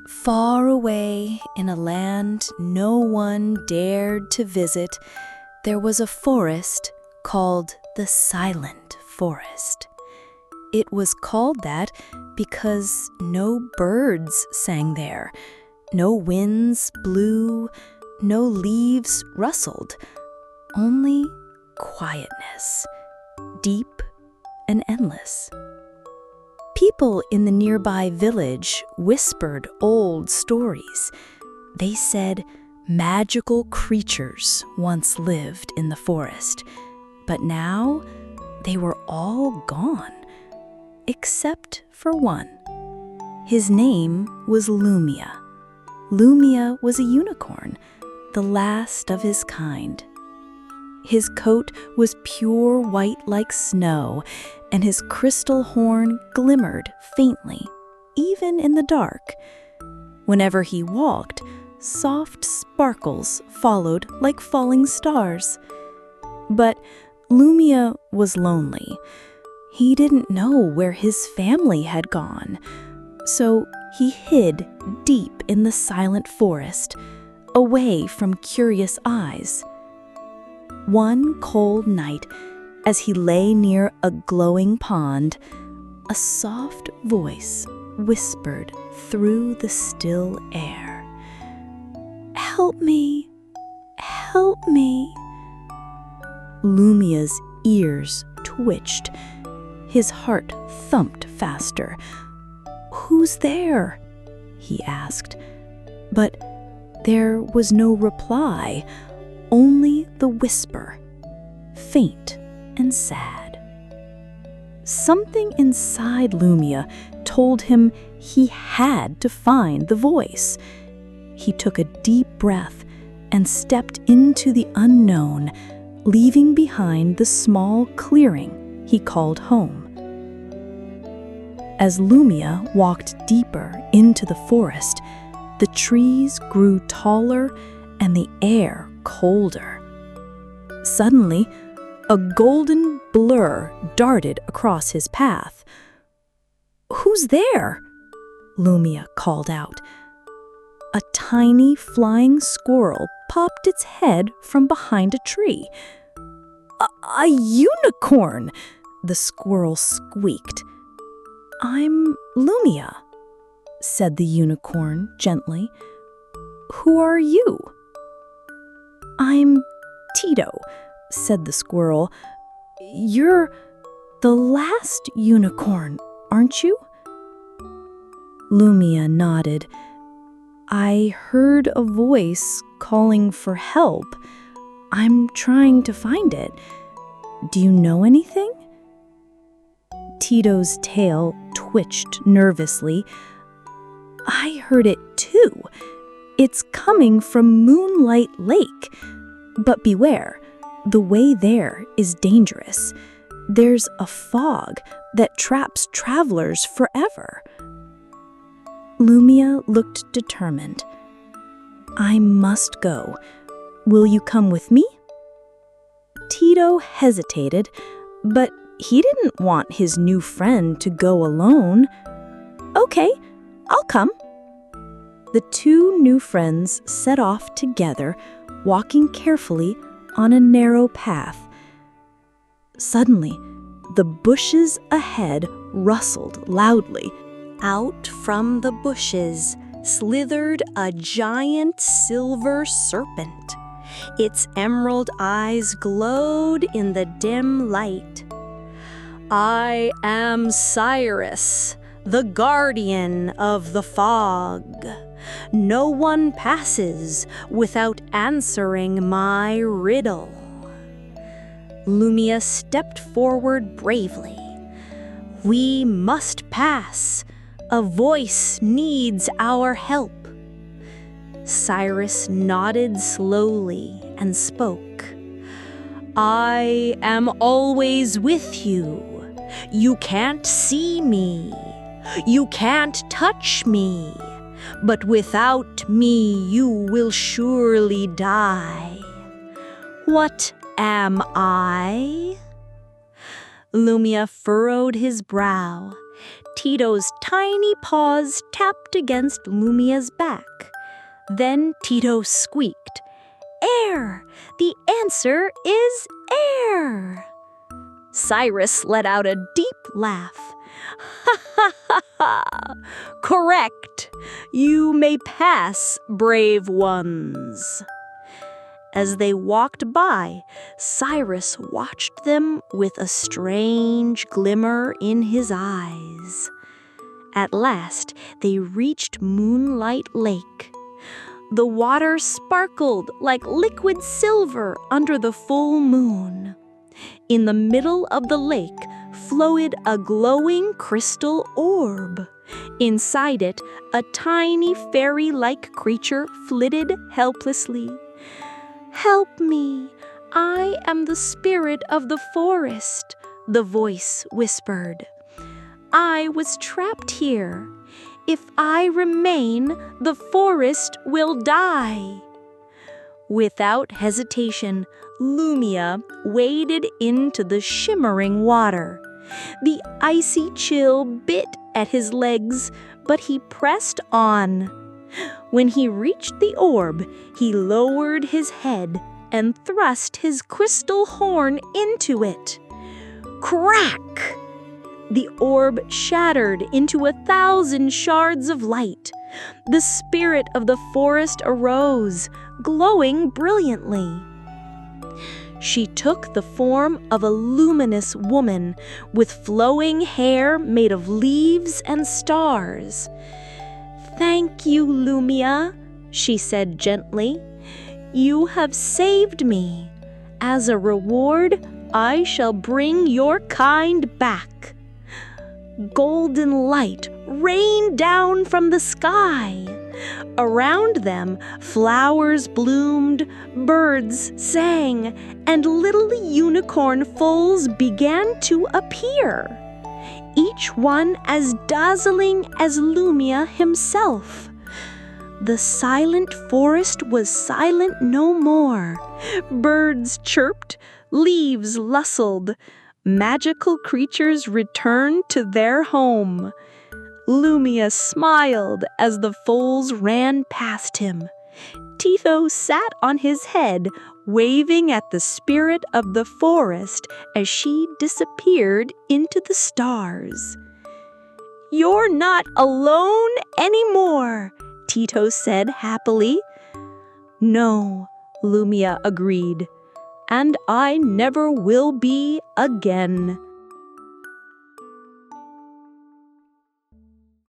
Far away in a land no one dared to visit, there was a forest called the Silent Forest. It was called that because no birds sang there, no winds blew, no leaves rustled, only quietness, deep and endless. People in the nearby village whispered old stories. They said magical creatures once lived in the forest, but now they were all gone, except for one. His name was Lumia. Lumia was a unicorn, the last of his kind. His coat was pure white like snow, and his crystal horn glimmered faintly, even in the dark. Whenever he walked, soft sparkles followed like falling stars. But Lumia was lonely. He didn't know where his family had gone, so he hid deep in the silent forest, away from curious eyes. One cold night, as he lay near a glowing pond, a soft voice whispered through the still air, "Help me, help me." Lumia's ears twitched. His heart thumped faster. "Who's there?" he asked. But there was no reply, only the whisper, faint and sad. Something inside Lumia told him he had to find the voice. He took a deep breath and stepped into the unknown, leaving behind the small clearing he called home. As Lumia walked deeper into the forest, the trees grew taller and the air colder. Suddenly, a golden blur darted across his path. "Who's there?" Lumia called out. A tiny flying squirrel popped its head from behind a tree. A unicorn!" the squirrel squeaked. "I'm Lumia," said the unicorn gently. "Who are you?" "I'm Tito," said the squirrel. "You're the last unicorn, aren't you?" Lumia nodded. "I heard a voice calling for help. I'm trying to find it. Do you know anything?" Tito's tail twitched nervously. "I heard it too. It's coming from Moonlight Lake. But beware, the way there is dangerous. There's a fog that traps travelers forever." Lumia looked determined. "I must go. Will you come with me?" Tito hesitated, but he didn't want his new friend to go alone. "Okay, I'll come." The two new friends set off together, walking carefully on a narrow path. Suddenly, the bushes ahead rustled loudly. Out from the bushes slithered a giant silver serpent. Its emerald eyes glowed in the dim light. "I am Cyrus, the guardian of the fog. No one passes without answering my riddle." Lumia stepped forward bravely. "We must pass. A voice needs our help." Cyrus nodded slowly and spoke. "I am always with you. You can't see me. You can't touch me. But without me you will surely die. What am I?" Lumia furrowed his brow. Tito's tiny paws tapped against Lumia's back. Then Tito squeaked, "Air! The answer is air!" Cyrus let out a deep laugh. "Ha ha ha ha! Correct! You may pass, brave ones." As they walked by, Cyrus watched them with a strange glimmer in his eyes. At last, they reached Moonlight Lake. The water sparkled like liquid silver under the full moon. In the middle of the lake floated a glowing crystal orb. Inside it, a tiny fairy-like creature flitted helplessly. "Help me! I am the spirit of the forest," the voice whispered. "I was trapped here. If I remain, the forest will die." Without hesitation, Lumia waded into the shimmering water. The icy chill bit at his legs, but he pressed on. When he reached the orb, he lowered his head and thrust his crystal horn into it. Crack! The orb shattered into 1,000 shards of light. The spirit of the forest arose, glowing brilliantly. She took the form of a luminous woman with flowing hair made of leaves and stars. "Thank you, Lumia," she said gently. "You have saved me. As a reward, I shall bring your kind back." Golden light rained down from the sky. Around them, flowers bloomed, birds sang, and little unicorn foals began to appear, each one as dazzling as Lumia himself. The silent forest was silent no more. Birds chirped, leaves rustled. Magical creatures returned to their home. Lumia smiled as the foals ran past him. Tito sat on his head, waving at the spirit of the forest as she disappeared into the stars. "You're not alone anymore," Tito said happily. "No," Lumia agreed, "and I never will be again."